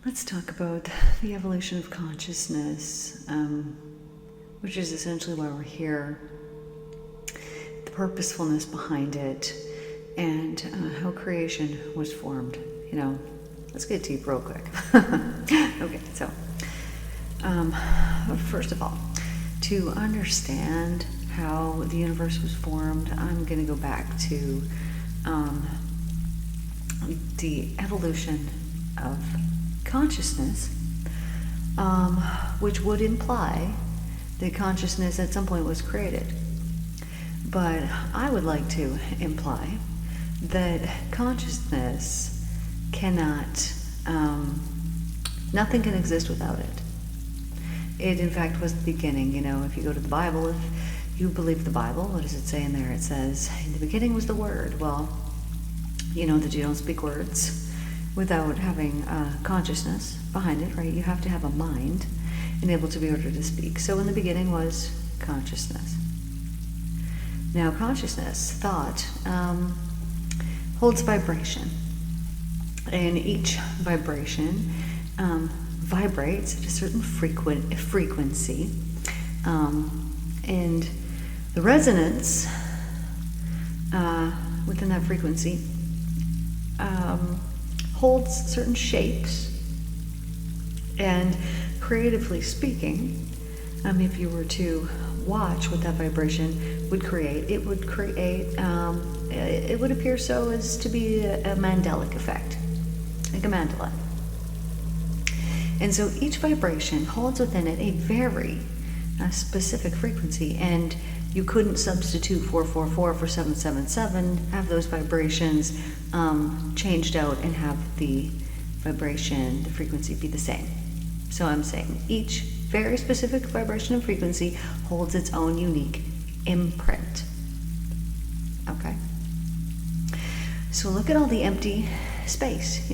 Let's talk about the evolution of consciousness, which is essentially why we're here, the purposefulness behind it, and how creation was formed. Let's get deep real quick. Okay, so first of all, to understand how the universe was formed, I'm going to go back to the evolution of consciousness, which would imply that consciousness at some point was created. But I would like to imply that consciousness cannot, nothing can exist without it. It, in fact, was the beginning. If you go to the Bible, if you believe the Bible, what does it say in there? It says, in the beginning was the Word. Well, you know that you don't speak words without having consciousness behind it, right? You have to have a mind and able to be able to speak. So in the beginning was consciousness. Now, consciousness, thought, holds vibration. And each vibration vibrates at a certain frequency. And the resonance within that frequency holds certain shapes. And creatively speaking, if you were to watch what that vibration would create, it would appear so as to be a Mandelic effect, like a mandala. And so each vibration holds within it a very specific frequency, and you couldn't substitute 444 for 777, have those vibrations changed out and have the vibration, the frequency be the same. So I'm saying each very specific vibration and frequency holds its own unique imprint. Okay? So look at all the empty space,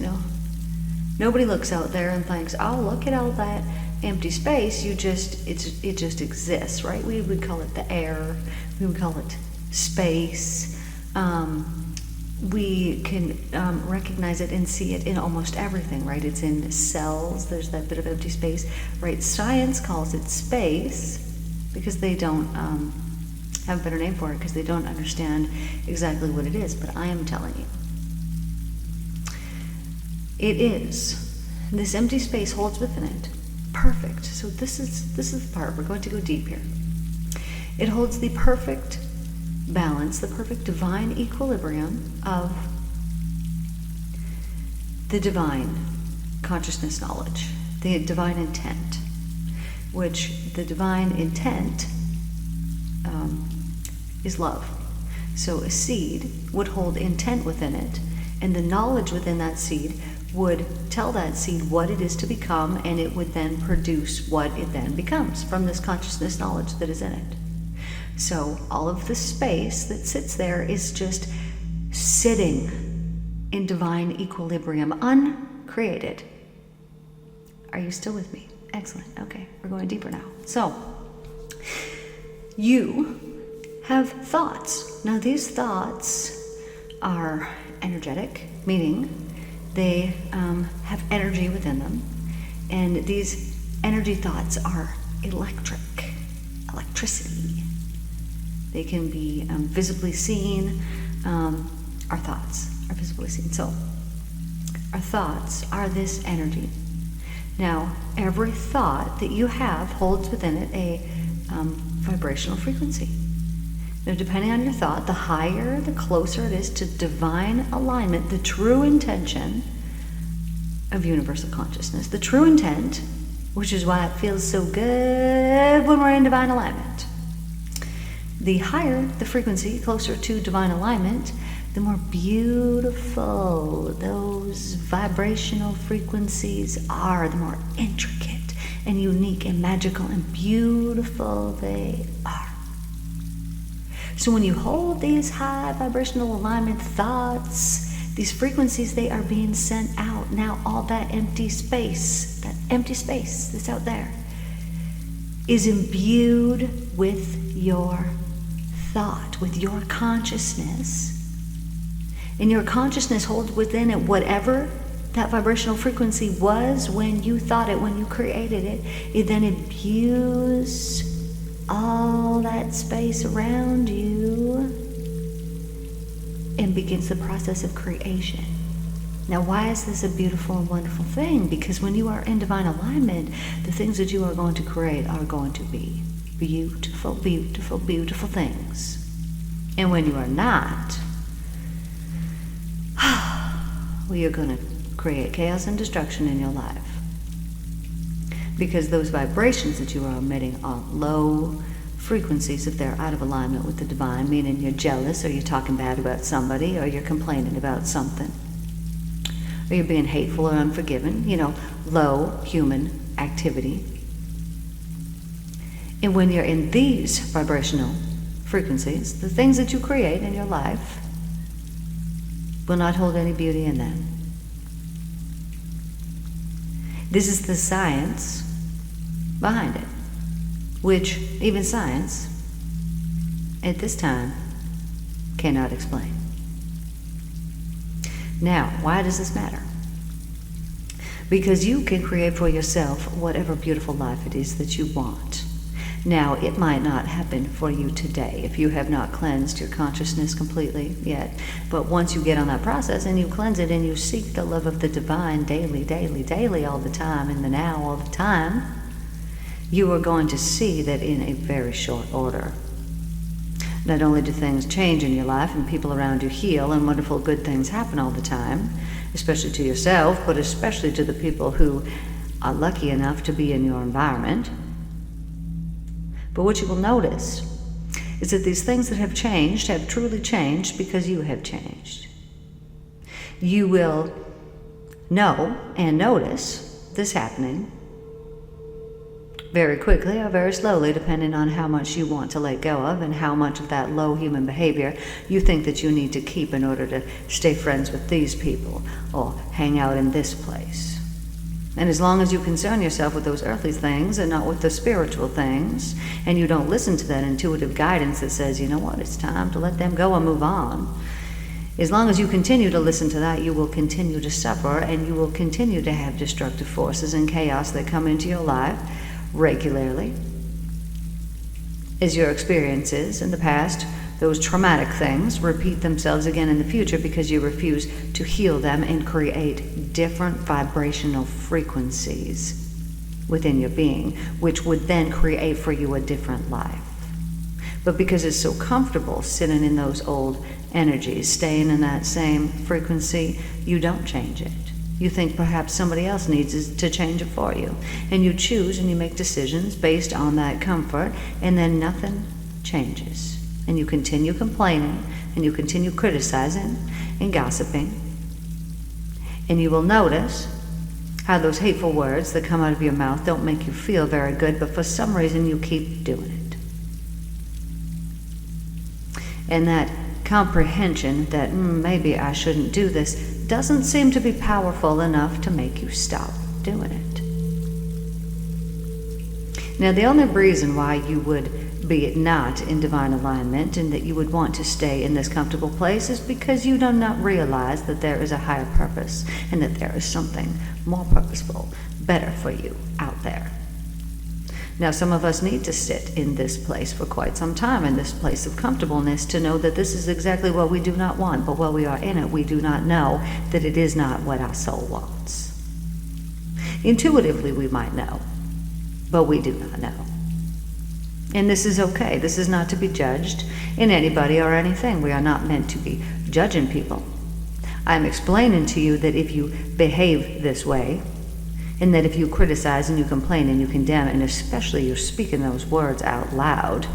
Nobody looks out there and thinks, oh, look at all that empty space. It just exists, right? We would call it the air. We would call it space. We can recognize it and see it in almost everything, right? It's in cells. There's that bit of empty space, right? Science calls it space because they don't have a better name for it because they don't understand exactly what it is. But I am telling you, it is. This empty space holds within it. Perfect. So this is the part we're going to go deep here. It holds the perfect balance, the perfect divine equilibrium of the divine consciousness knowledge, the divine intent, which the divine intent is love. So a seed would hold intent within it, and the knowledge within that seed would tell that seed what it is to become, and it would then produce what it then becomes from this consciousness knowledge that is in it. So all of the space that sits there is just sitting in divine equilibrium, uncreated. Are you still with me? Excellent. Okay, we're going deeper now. So you have thoughts. Now these thoughts are energetic, meaning they have energy within them, and these energy thoughts are electricity. They can be visibly seen. Our thoughts are visibly seen. So our thoughts are this energy. Now, every thought that you have holds within it a vibrational frequency. Now, depending on your thought, the higher, the closer it is to divine alignment, the true intention of universal consciousness. The true intent, which is why it feels so good when we're in divine alignment. The higher the frequency, closer to divine alignment, the more beautiful those vibrational frequencies are, the more intricate and unique and magical and beautiful they are. So when you hold these high vibrational alignment thoughts, these frequencies, they are being sent out. Now all that empty space that's out there is imbued with your thought, with your consciousness. And your consciousness holds within it whatever that vibrational frequency was when you thought it, when you created it, it then imbues all that space around you and begins the process of creation. Now, why is this a beautiful and wonderful thing? Because when you are in divine alignment, the things that you are going to create are going to be beautiful, beautiful, beautiful things. And when you are not, well, you're going to create chaos and destruction in your life. Because those vibrations that you are emitting are low frequencies if they're out of alignment with the divine, meaning you're jealous, or you're talking bad about somebody, or you're complaining about something, or you're being hateful or unforgiving, low human activity. And when you're in these vibrational frequencies, the things that you create in your life will not hold any beauty in them. This is the science behind it, which even science at this time cannot explain. Now, why does this matter? Because you can create for yourself whatever beautiful life it is that you want. Now, it might not happen for you today if you have not cleansed your consciousness completely yet. But once you get on that process and you cleanse it and you seek the love of the divine daily, daily, daily, all the time, in the now, all the time, you are going to see that in a very short order. Not only do things change in your life and people around you heal and wonderful good things happen all the time, especially to yourself, but especially to the people who are lucky enough to be in your environment. But what you will notice is that these things that have changed have truly changed because you have changed. You will know and notice this happening very quickly or very slowly, depending on how much you want to let go of and how much of that low human behavior you think that you need to keep in order to stay friends with these people or hang out in this place. And as long as you concern yourself with those earthly things and not with the spiritual things, and you don't listen to that intuitive guidance that says, you know what, it's time to let them go and move on, as long as you continue to listen to that, you will continue to suffer, and you will continue to have destructive forces and chaos that come into your life regularly. As your experiences in the past, those traumatic things repeat themselves again in the future because you refuse to heal them and create different vibrational frequencies within your being, which would then create for you a different life. But because it's so comfortable sitting in those old energies, staying in that same frequency, you don't change it. You think perhaps somebody else needs to change it for you. And you choose and you make decisions based on that comfort, and then nothing changes. And you continue complaining, and you continue criticizing and gossiping. And you will notice how those hateful words that come out of your mouth don't make you feel very good, but for some reason you keep doing it. And that comprehension that maybe I shouldn't do this doesn't seem to be powerful enough to make you stop doing it. Now, the only reason why you would be not in divine alignment and that you would want to stay in this comfortable place is because you do not realize that there is a higher purpose and that there is something more purposeful, better for you out there. Now, some of us need to sit in this place for quite some time, in this place of comfortableness, to know that this is exactly what we do not want, but while we are in it, we do not know that it is not what our soul wants. Intuitively, we might know, but we do not know. And this is okay. This is not to be judged in anybody or anything. We are not meant to be judging people. I'm explaining to you that if you behave this way, and that if you criticize and you complain and you condemn, and especially you're speaking those words out loud,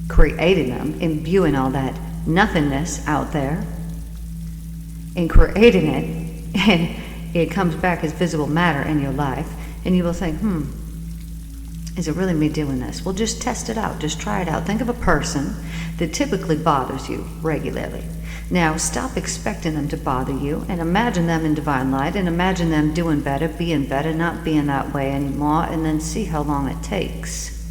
creating them, imbuing all that nothingness out there, and creating it, and it comes back as visible matter in your life, and you will think, is it really me doing this? Well, just test it out. Just try it out. Think of a person that typically bothers you regularly. Now, stop expecting them to bother you and imagine them in divine light and imagine them doing better, being better, not being that way anymore, and then see how long it takes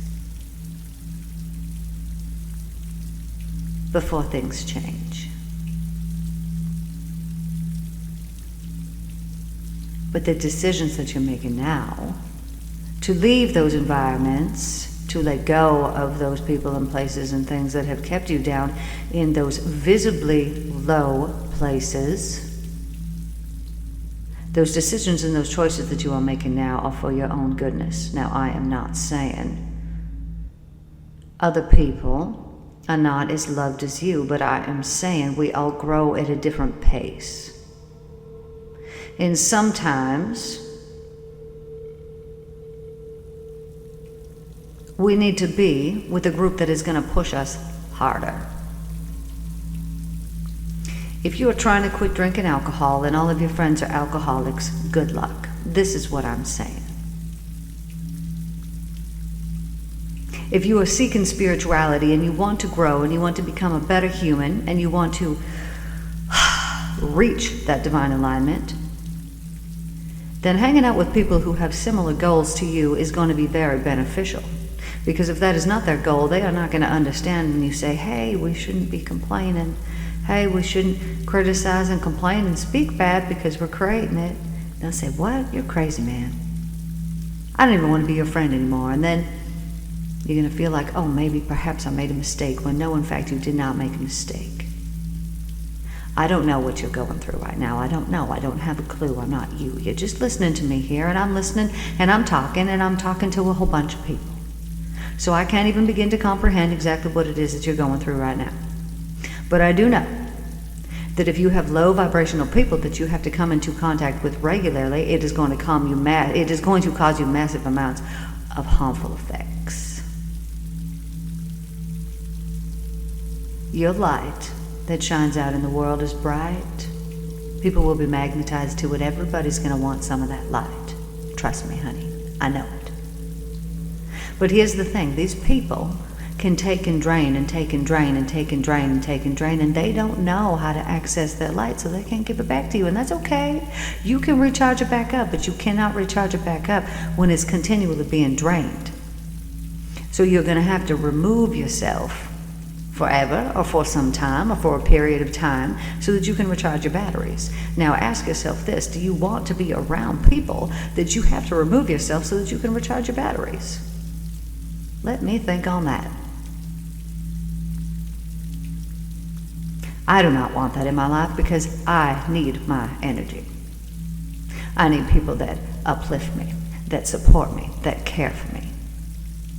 before things change. But the decisions that you're making now to leave those environments, to let go of those people and places and things that have kept you down in those visibly low places, those decisions and those choices that you are making now are for your own goodness. Now, I am not saying other people are not as loved as you, but I am saying we all grow at a different pace. And sometimes we need to be with a group that is going to push us harder. If you are trying to quit drinking alcohol and all of your friends are alcoholics, good luck. This is what I'm saying. If you are seeking spirituality and you want to grow and you want to become a better human and you want to reach that divine alignment, then hanging out with people who have similar goals to you is going to be very beneficial. Because if that is not their goal, they are not going to understand when you say, hey, we shouldn't be complaining. Hey, we shouldn't criticize and complain and speak bad because we're creating it. They'll say, what? You're crazy, man. I don't even want to be your friend anymore. And then you're going to feel like, oh, maybe perhaps I made a mistake, when no, in fact, you did not make a mistake. I don't know what you're going through right now. I don't know. I don't have a clue. I'm not you. You're just listening to me here, and I'm listening, and I'm talking to a whole bunch of people. So I can't even begin to comprehend exactly what it is that you're going through right now. But I do know that if you have low vibrational people that you have to come into contact with regularly, it is going to it is going to cause you massive amounts of harmful effects. Your light that shines out in the world is bright. People will be magnetized to it. Everybody's going to want some of that light. Trust me, honey. I know it. But here's the thing. These people can take and drain and take and drain and take and drain and take and drain, and they don't know how to access their light, so they can't give it back to you, and that's okay. You can recharge it back up, but you cannot recharge it back up when it's continually being drained. So you're going to have to remove yourself forever or for some time or for a period of time so that you can recharge your batteries. Now ask yourself this: do you want to be around people that you have to remove yourself so that you can recharge your batteries? Let me think on that. I do not want that in my life because I need my energy. I need people that uplift me, that support me, that care for me.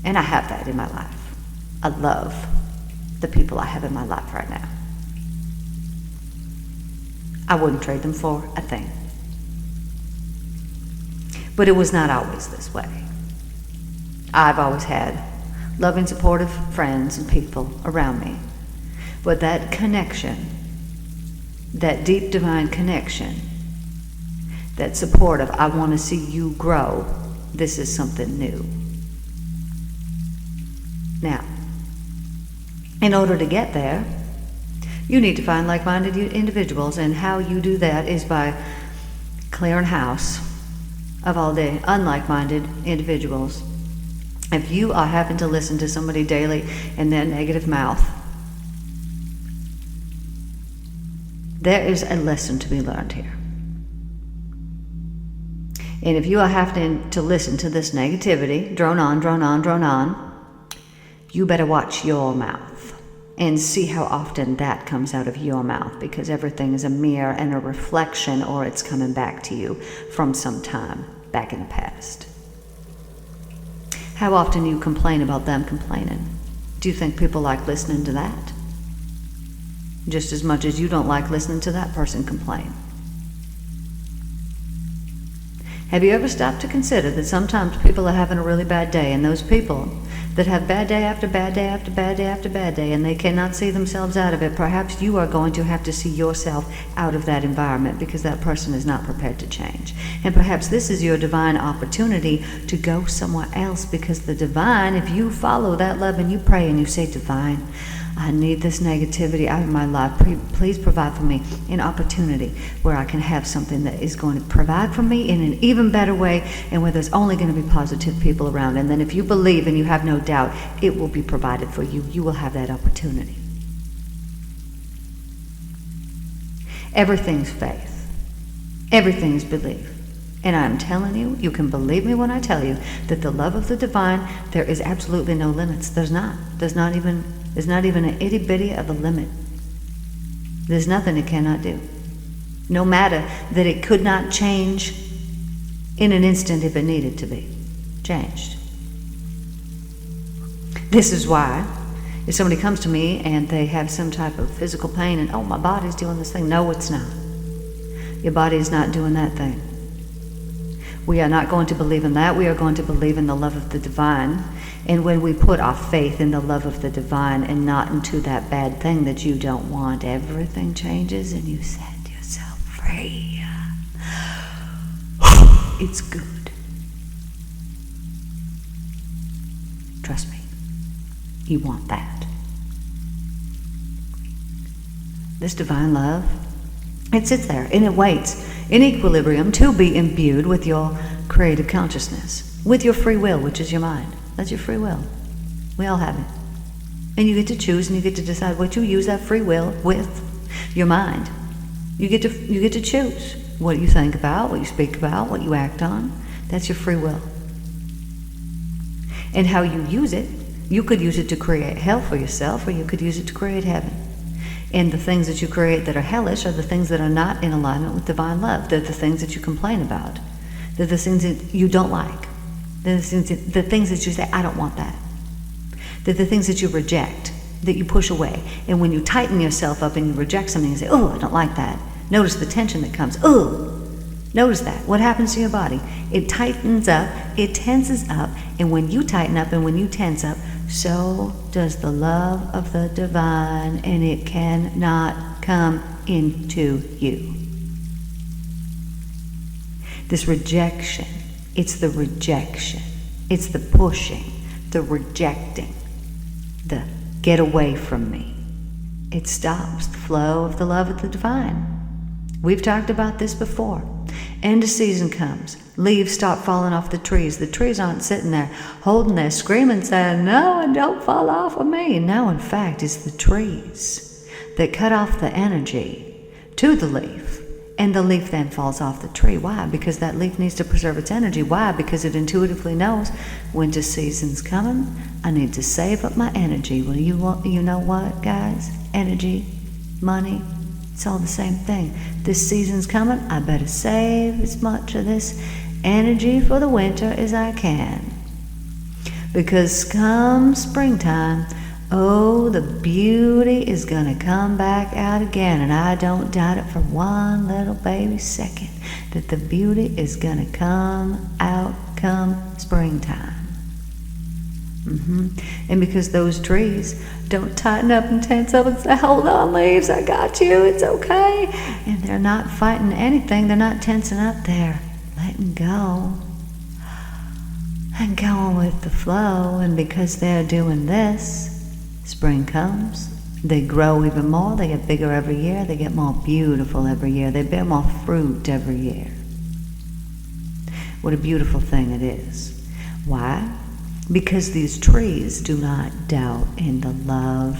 And I have that in my life. I love the people I have in my life right now. I wouldn't trade them for a thing. But it was not always this way. I've always had loving, supportive friends and people around me. But that connection, that deep divine connection, that supportive, I want to see you grow, this is something new. Now, in order to get there, you need to find like-minded individuals, and how you do that is by clearing house of all the unlike-minded individuals. If you are having to listen to somebody daily in their negative mouth, there is a lesson to be learned here. And if you are having to listen to this negativity, drone on, drone on, drone on, you better watch your mouth and see how often that comes out of your mouth, because everything is a mirror and a reflection, or it's coming back to you from some time back in the past. How often you complain about them complaining? Do you think people like listening to that? Just as much as you don't like listening to that person complain. Have you ever stopped to consider that sometimes people are having a really bad day, and those people that have bad day after bad day after bad day after bad day, and they cannot see themselves out of it, perhaps you are going to have to see yourself out of that environment because that person is not prepared to change. And perhaps this is your divine opportunity to go somewhere else, because the divine, if you follow that love and you pray and you say, divine, I need this negativity out of my life. Please provide for me an opportunity where I can have something that is going to provide for me in an even better way, and where there's only going to be positive people around. And then if you believe and you have no doubt, it will be provided for you. You will have that opportunity. Everything's faith. Everything's belief. And I'm telling you, you can believe me when I tell you that the love of the divine, there is absolutely no limits. There's not even an itty bitty of a limit. There's nothing it cannot do. No matter that it could not change in an instant if it needed to be changed. This is why if somebody comes to me and they have some type of physical pain and, oh, my body's doing this thing. No, it's not. Your body is not doing that thing. We are not going to believe in that. We are going to believe in the love of the divine. And when we put our faith in the love of the divine and not into that bad thing that you don't want, everything changes and you set yourself free. It's good. Trust me. You want that. This divine love, it sits there and it waits in equilibrium to be imbued with your creative consciousness, with your free will, which is your mind. That's your free will. We all have it. And you get to choose and you get to decide what you use that free will with. Your mind. You get to choose what you think about, what you speak about, what you act on. That's your free will. And how you use it, you could use it to create hell for yourself, or you could use it to create heaven. And the things that you create that are hellish are the things that are not in alignment with divine love. They're the things that you complain about. They're the things that you don't like. They're the things that you say, I don't want that. They're the things that you reject, that you push away. And when you tighten yourself up and you reject something and say, oh, I don't like that. Notice the tension that comes. Oh, notice that. What happens to your body? It tightens up, it tenses up, and when you tighten up and when you tense up, so does the love of the divine, and it cannot come into you. This rejection, it's the rejection, it's the pushing, the rejecting, the get away from me. It stops the flow of the love of the divine. We've talked about this before. End of season comes. Leaves stop falling off the trees. The trees aren't sitting there holding their screaming saying, no, and don't fall off of me. No, in fact, it's the trees that cut off the energy to the leaf. And the leaf then falls off the tree. Why? Because that leaf needs to preserve its energy. Why? Because it intuitively knows winter season's coming. I need to save up my energy. Well, you know what, guys? Energy, money, it's all the same thing. This season's coming. I better save as much of this energy for the winter as I can. Because come springtime, oh, the beauty is going to come back out again. And I don't doubt it for one little baby second that the beauty is going to come out come springtime. And because those trees don't tighten up and tense up and say, hold on, leaves, I got you, it's okay. And they're not fighting anything, they're not tensing up, they're letting go and going with the flow. And because they're doing this, spring comes, they grow even more, they get bigger every year, they get more beautiful every year, they bear more fruit every year. What a beautiful thing it is. Why? Because these trees do not doubt in the love.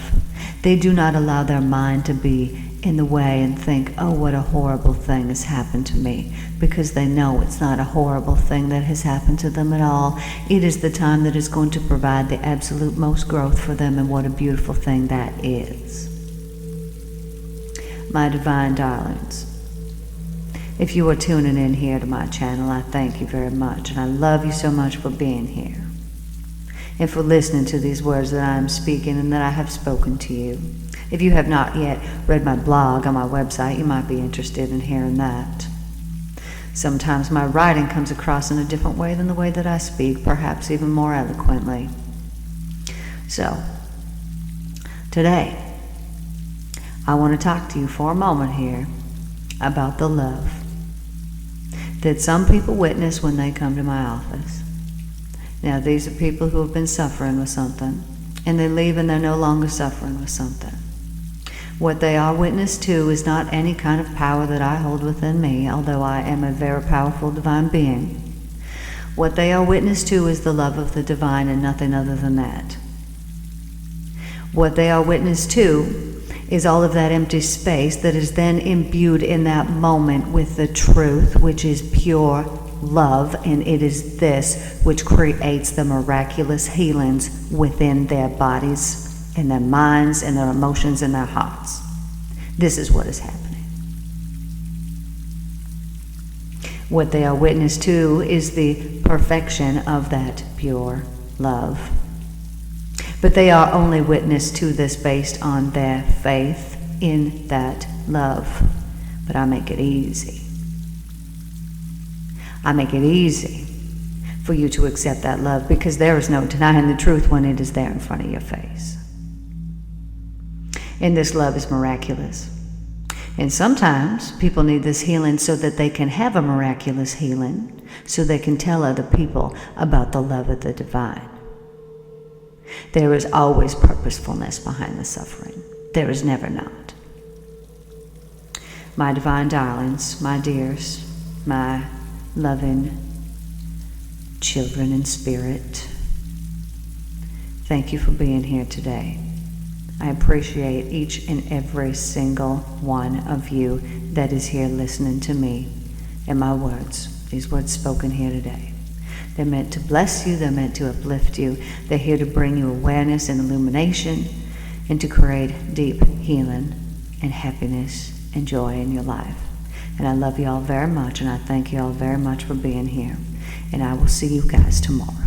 They do not allow their mind to be in the way and think, oh, what a horrible thing has happened to me. Because they know it's not a horrible thing that has happened to them at all. It is the time that is going to provide the absolute most growth for them, and what a beautiful thing that is. My divine darlings, if you are tuning in here to my channel, I thank you very much, and I love you so much for being here. And for listening to these words that I am speaking and that I have spoken to you. If you have not yet read my blog on my website, you might be interested in hearing that. Sometimes my writing comes across in a different way than the way that I speak, perhaps even more eloquently. So, today, I want to talk to you for a moment here about the love that some people witness when they come to my office. Now, these are people who have been suffering with something, and they leave and they're no longer suffering with something. What they are witness to is not any kind of power that I hold within me, although I am a very powerful divine being. What they are witness to is the love of the divine and nothing other than that. What they are witness to is all of that empty space that is then imbued in that moment with the truth, which is pure love, and it is this which creates the miraculous healings within their bodies, in their minds, in their emotions, in their hearts. This is what is happening. What they are witness to is the perfection of that pure love. But they are only witness to this based on their faith in that love. But I make it easy. I make it easy for you to accept that love, because there is no denying the truth when it is there in front of your face. And this love is miraculous. And sometimes people need this healing so that they can have a miraculous healing, so they can tell other people about the love of the divine. There is always purposefulness behind the suffering. There is never not. My divine darlings, my dears, my loving children in spirit, thank you for being here today. I appreciate each and every single one of you that is here listening to me and my words, these words spoken here today. They're meant to bless you, they're meant to uplift you, they're here to bring you awareness and illumination and to create deep healing and happiness and joy in your life. And I love you all very much, and I thank you all very much for being here. And I will see you guys tomorrow.